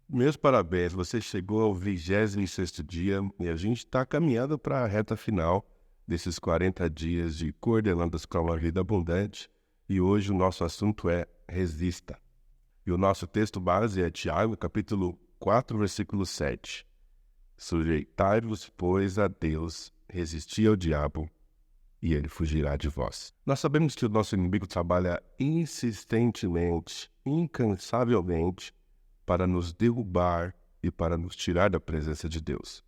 Meus parabéns, você chegou ao 26º dia e a gente está caminhando para a reta final desses 40 dias de Coordenando com uma Vida Abundante e hoje o nosso assunto é resista. E o nosso texto base é Tiago, capítulo 4, versículo 7. Sujeitai-vos, pois, a Deus, resisti ao diabo e ele fugirá de vós. Nós sabemos que o nosso inimigo trabalha insistentemente, incansavelmente, para nos derrubar e para nos tirar da presença de Deus.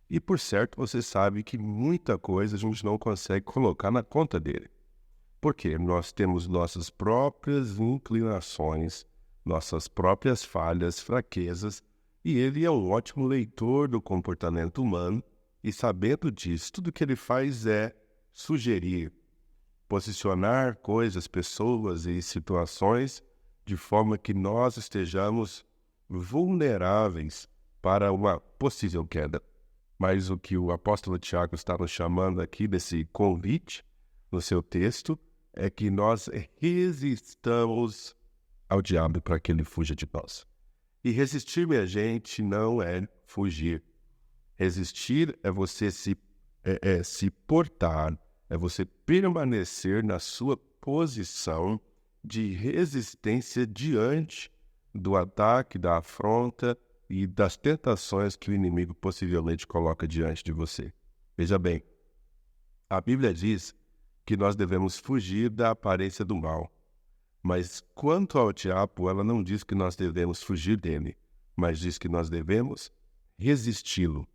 E por certo, você sabe que muita coisa a gente não consegue colocar na conta dele. Porque nós temos nossas próprias inclinações, nossas próprias falhas, fraquezas, e ele é um ótimo leitor do comportamento humano, e sabendo disso, tudo que ele faz é sugerir, posicionar coisas, pessoas e situações de forma que nós estejamos vulneráveis para uma possível queda. Mas o que o apóstolo Tiago está nos chamando aqui desse convite no seu texto é que nós resistamos ao diabo para que ele fuja de nós. E resistir, minha gente, não é fugir. Resistir é você se portar, é você permanecer na sua posição de resistência diante do ataque, da afronta e das tentações que o inimigo possivelmente coloca diante de você. Veja bem, a Bíblia diz que nós devemos fugir da aparência do mal. Mas quanto ao diabo, ela não diz que nós devemos fugir dele, mas diz que nós devemos resisti-lo.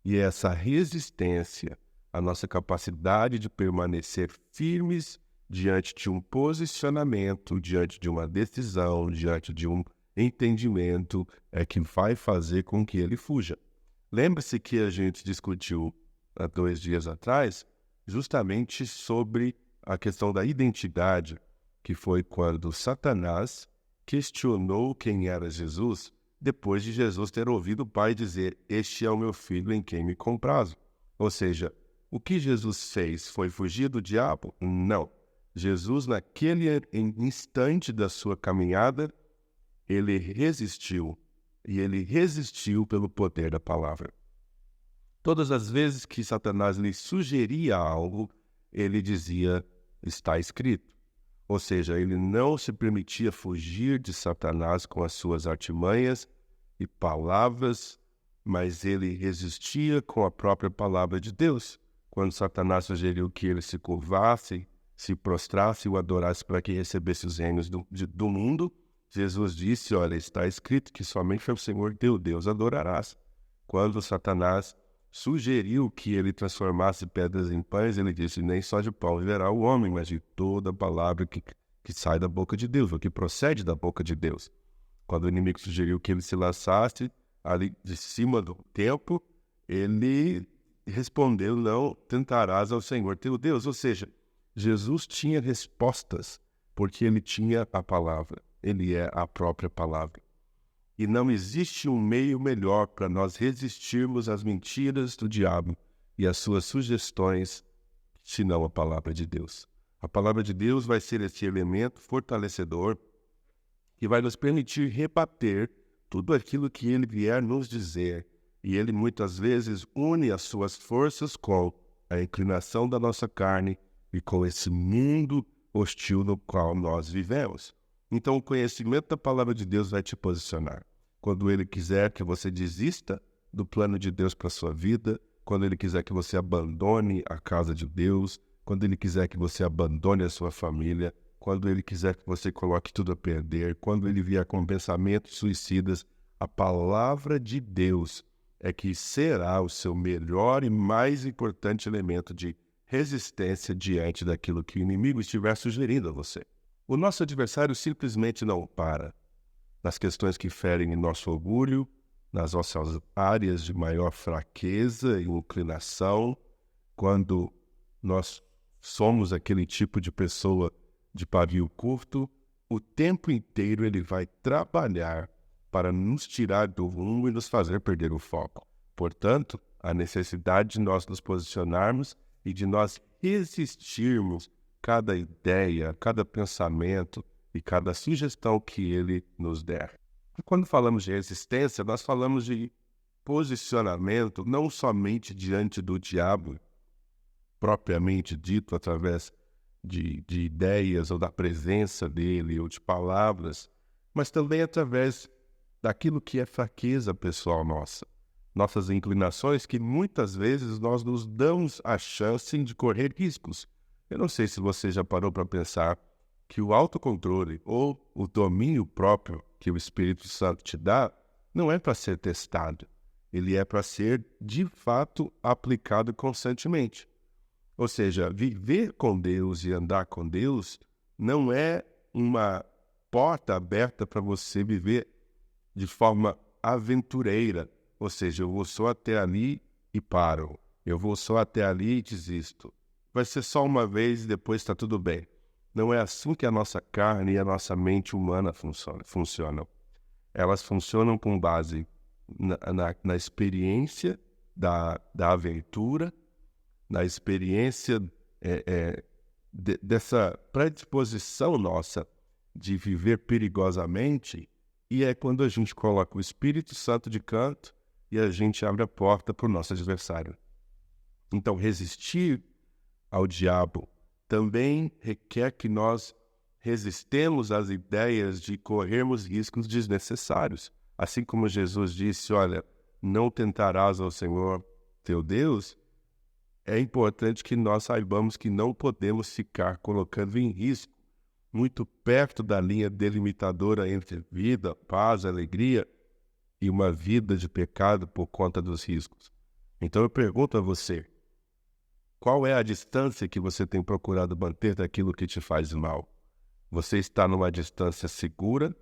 E essa resistência, a nossa capacidade de permanecer firmes diante de um posicionamento, diante de uma decisão, diante de um entendimento, é que vai fazer com que ele fuja. Lembre-se que a gente discutiu há 2 dias atrás justamente sobre a questão da identidade, que foi quando Satanás questionou quem era Jesus, depois de Jesus ter ouvido o Pai dizer: "Este é o meu filho em quem me comprazo". Ou seja, o que Jesus fez foi fugir do diabo? Não. Jesus, naquele instante da sua caminhada, ele resistiu, e ele resistiu pelo poder da palavra. Todas as vezes que Satanás lhe sugeria algo, ele dizia: "Está escrito". Ou seja, ele não se permitia fugir de Satanás com as suas artimanhas e palavras, mas ele resistia com a própria palavra de Deus. Quando Satanás sugeriu que ele se curvasse, se prostrasse e o adorasse para que recebesse os reinos do mundo, Jesus disse: "Olha, está escrito que somente ao Senhor teu Deus adorarás". Quando Satanás sugeriu que ele transformasse pedras em pães, ele disse: "Nem só de pão viverá o homem, mas de toda palavra que sai da boca de Deus, o que procede da boca de Deus". Quando o inimigo sugeriu que ele se lançasse ali de cima do templo, ele respondeu: "Não tentarás ao Senhor teu Deus". Ou seja, Jesus tinha respostas, porque ele tinha a palavra, ele é a própria palavra. E não existe um meio melhor para nós resistirmos às mentiras do diabo e às suas sugestões, senão a palavra de Deus. A palavra de Deus vai ser esse elemento fortalecedor que vai nos permitir rebater tudo aquilo que ele vier nos dizer. E ele muitas vezes une as suas forças com a inclinação da nossa carne e com esse mundo hostil no qual nós vivemos. Então o conhecimento da palavra de Deus vai te posicionar. Quando ele quiser que você desista do plano de Deus para a sua vida, quando ele quiser que você abandone a casa de Deus, quando ele quiser que você abandone a sua família, quando ele quiser que você coloque tudo a perder, quando ele vier com pensamentos suicidas, a palavra de Deus é que será o seu melhor e mais importante elemento de resistência diante daquilo que o inimigo estiver sugerindo a você. O nosso adversário simplesmente não para nas questões que ferem em nosso orgulho, nas nossas áreas de maior fraqueza e inclinação, quando nós somos aquele tipo de pessoa de pavio curto, o tempo inteiro ele vai trabalhar para nos tirar do rumo e nos fazer perder o foco. Portanto, a necessidade de nós nos posicionarmos e de nós resistirmos cada ideia, cada pensamento e cada sugestão que ele nos der. E quando falamos de resistência, nós falamos de posicionamento não somente diante do diabo, propriamente dito através de ideias ou da presença dele ou de palavras, mas também através daquilo que é fraqueza pessoal nossa. Nossas inclinações que muitas vezes nós nos damos a chance de correr riscos. Eu não sei se você já parou para pensar que o autocontrole ou o domínio próprio que o Espírito Santo te dá não é para ser testado. Ele é para ser, de fato, aplicado constantemente. Ou seja, viver com Deus e andar com Deus não é uma porta aberta para você viver de forma aventureira. Ou seja, eu vou só até ali e paro. Eu vou só até ali e desisto. Vai ser só uma vez e depois está tudo bem. Não é assim que a nossa carne e a nossa mente humana funcionam. Elas funcionam com base na experiência da aventura, na experiência dessa predisposição nossa de viver perigosamente, e é quando a gente coloca o Espírito Santo de canto e a gente abre a porta para o nosso adversário. Então, resistir ao diabo também requer que nós resistemos às ideias de corrermos riscos desnecessários. Assim como Jesus disse, olha, não tentarás ao Senhor teu Deus, é importante que nós saibamos que não podemos ficar colocando em risco, muito perto da linha delimitadora entre vida, paz, alegria e uma vida de pecado por conta dos riscos. Então eu pergunto a você, qual é a distância que você tem procurado manter daquilo que te faz mal? Você está numa distância segura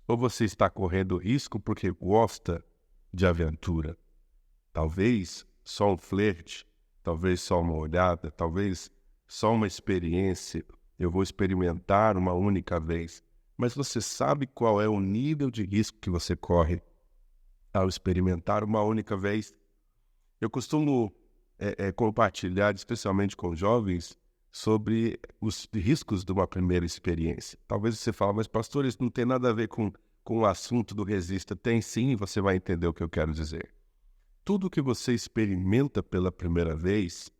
ou você está correndo risco porque gosta de aventura? Talvez só um flerte, talvez só uma olhada, talvez só uma experiência. Eu vou experimentar uma única vez. Mas você sabe qual é o nível de risco que você corre ao experimentar uma única vez? Eu costumo compartilhar, especialmente com jovens, sobre os riscos de uma primeira experiência. Talvez você fale, mas pastor, isso não tem nada a ver com o assunto do Resista. Tem sim, e você vai entender o que eu quero dizer. Tudo que você experimenta pela primeira vez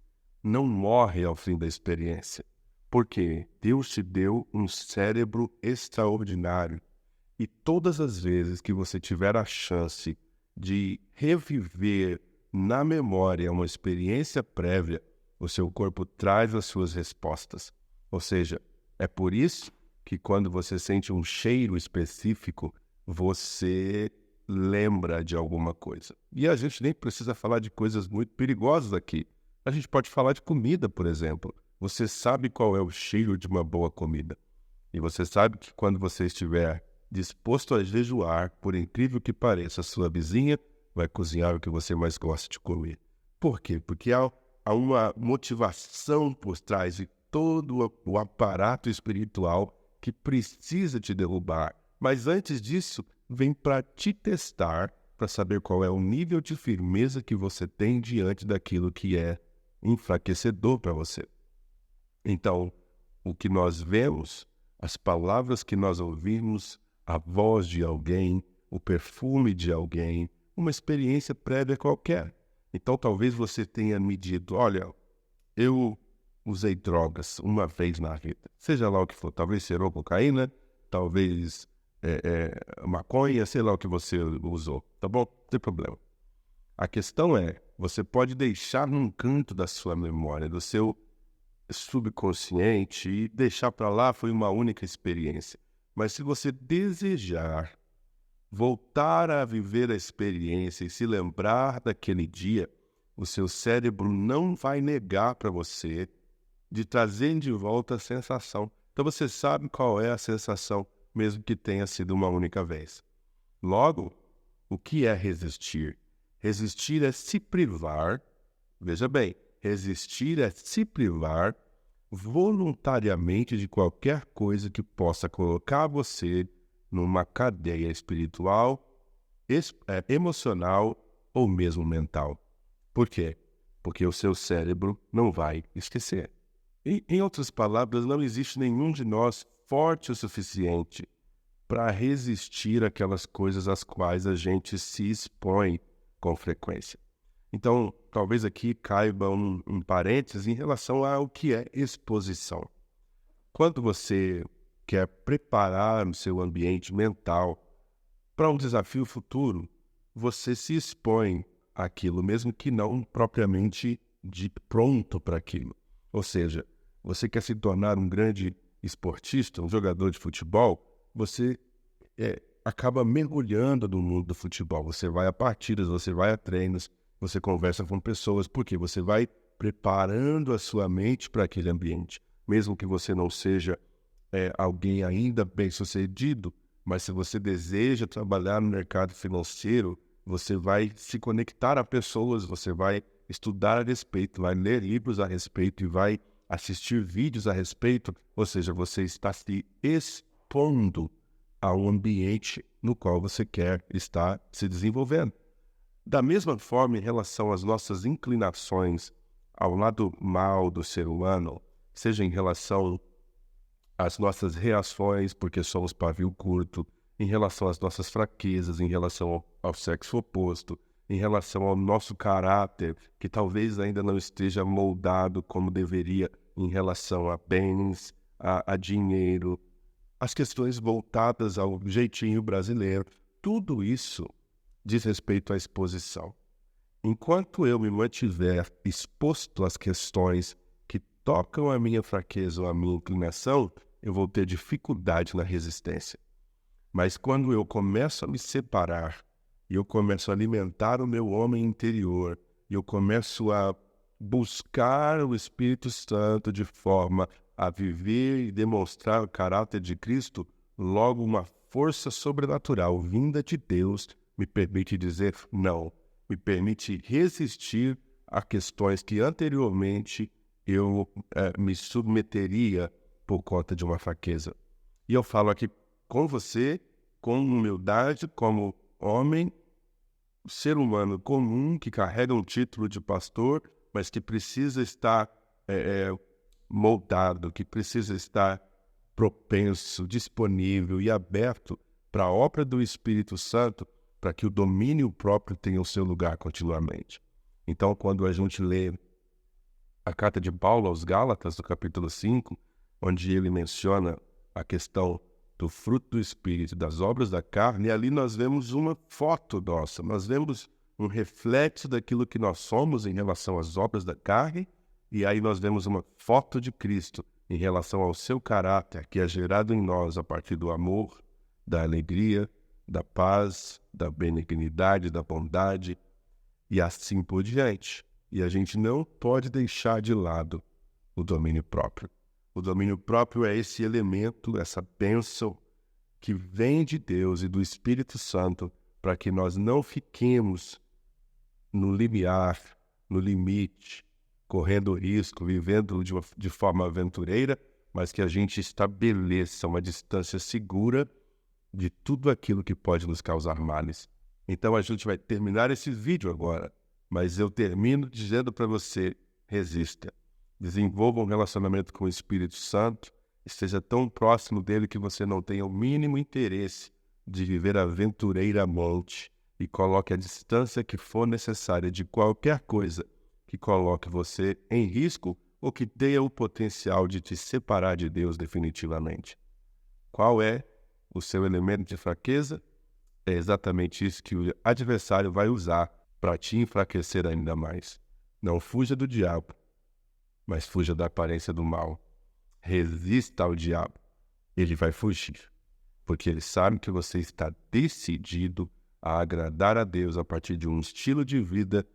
não morre ao fim da experiência, porque Deus te deu um cérebro extraordinário e todas as vezes que você tiver a chance de reviver na memória uma experiência prévia, o seu corpo traz as suas respostas. Ou seja, é por isso que quando você sente um cheiro específico, você lembra de alguma coisa. E a gente nem precisa falar de coisas muito perigosas aqui. A gente pode falar de comida, por exemplo. Você sabe qual é o cheiro de uma boa comida. E você sabe que quando você estiver disposto a jejuar, por incrível que pareça, a sua vizinha vai cozinhar o que você mais gosta de comer. Por quê? Porque há uma motivação por trás de todo o aparato espiritual que precisa te derrubar. Mas antes disso, vem para te testar, para saber qual é o nível de firmeza que você tem diante daquilo que é enfraquecedor para você. Então, o que nós vemos, as palavras que nós ouvimos, a voz de alguém, o perfume de alguém, uma experiência prévia qualquer. Então, talvez você tenha me dito, olha, eu usei drogas uma vez na vida, seja lá o que for, talvez serou cocaína, talvez maconha, sei lá o que você usou, tá bom? Não tem problema. A questão é, você pode deixar num canto da sua memória, do seu subconsciente e deixar para lá, foi uma única experiência. Mas se você desejar voltar a viver a experiência e se lembrar daquele dia, o seu cérebro não vai negar para você de trazer de volta a sensação. Então você sabe qual é a sensação, mesmo que tenha sido uma única vez. Logo, o que é resistir? Resistir é se privar, veja bem, resistir é se privar voluntariamente de qualquer coisa que possa colocar você numa cadeia espiritual, emocional ou mesmo mental. Por quê? porque o seu cérebro não vai esquecer. Em outras palavras, não existe nenhum de nós forte o suficiente para resistir àquelas coisas às quais a gente se expõe com frequência. Então, talvez aqui caiba um parênteses em relação ao que é exposição. Quando você quer preparar o seu ambiente mental para um desafio futuro, você se expõe àquilo, mesmo que não propriamente de pronto para aquilo. Ou seja, você quer se tornar um grande esportista, um jogador de futebol, você acaba mergulhando no mundo do futebol. Você vai a partidas, você vai a treinos, você conversa com pessoas, porque você vai preparando a sua mente para aquele ambiente. Mesmo que você não seja alguém ainda bem-sucedido, mas se você deseja trabalhar no mercado financeiro, você vai se conectar a pessoas, você vai estudar a respeito, vai ler livros a respeito e vai assistir vídeos a respeito, ou seja, você está se expondo ao ambiente no qual você quer estar se desenvolvendo. Da mesma forma, em relação às nossas inclinações ao lado mal do ser humano, seja em relação às nossas reações, porque somos pavio curto, em relação às nossas fraquezas, em relação ao sexo oposto, em relação ao nosso caráter, que talvez ainda não esteja moldado como deveria em relação a bens, a dinheiro, as questões voltadas ao jeitinho brasileiro, tudo isso diz respeito à exposição. Enquanto eu me mantiver exposto às questões que tocam a minha fraqueza ou a minha inclinação, eu vou ter dificuldade na resistência. Mas quando eu começo a me separar, e eu começo a alimentar o meu homem interior, e eu começo a buscar o Espírito Santo de forma a viver e demonstrar o caráter de Cristo, logo uma força sobrenatural vinda de Deus me permite dizer não, me permite resistir a questões que anteriormente eu me submeteria por conta de uma fraqueza. E eu falo aqui com você, com humildade, como homem, ser humano comum que carrega um título de pastor, mas que precisa estar moldado, que precisa estar propenso, disponível e aberto para a obra do Espírito Santo, para que o domínio próprio tenha o seu lugar continuamente. Então, quando a gente lê a carta de Paulo aos Gálatas, no capítulo 5, onde ele menciona a questão do fruto do Espírito, das obras da carne, e ali nós vemos uma foto nossa, nós vemos um reflexo daquilo que nós somos em relação às obras da carne, e aí nós vemos uma foto de Cristo em relação ao seu caráter, que é gerado em nós a partir do amor, da alegria, da paz, da benignidade, da bondade, e assim por diante. E a gente não pode deixar de lado o domínio próprio. O domínio próprio é esse elemento, essa bênção que vem de Deus e do Espírito Santo para que nós não fiquemos no limiar, no limite, correndo risco, vivendo de forma aventureira, mas que a gente estabeleça uma distância segura de tudo aquilo que pode nos causar males. Então a gente vai terminar esse vídeo agora, mas eu termino dizendo para você, resista. Desenvolva um relacionamento com o Espírito Santo, esteja tão próximo dele que você não tenha o mínimo interesse de viver aventureiramente e coloque a distância que for necessária de qualquer coisa que coloque você em risco ou que tenha o potencial de te separar de Deus definitivamente. Qual é o seu elemento de fraqueza? É exatamente isso que o adversário vai usar para te enfraquecer ainda mais. Não fuja do diabo, mas fuja da aparência do mal. Resista ao diabo, ele vai fugir, porque ele sabe que você está decidido a agradar a Deus a partir de um estilo de vida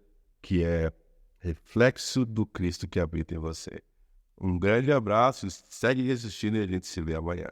que é reflexo do Cristo que habita em você. Um grande abraço, segue resistindo e a gente se vê amanhã.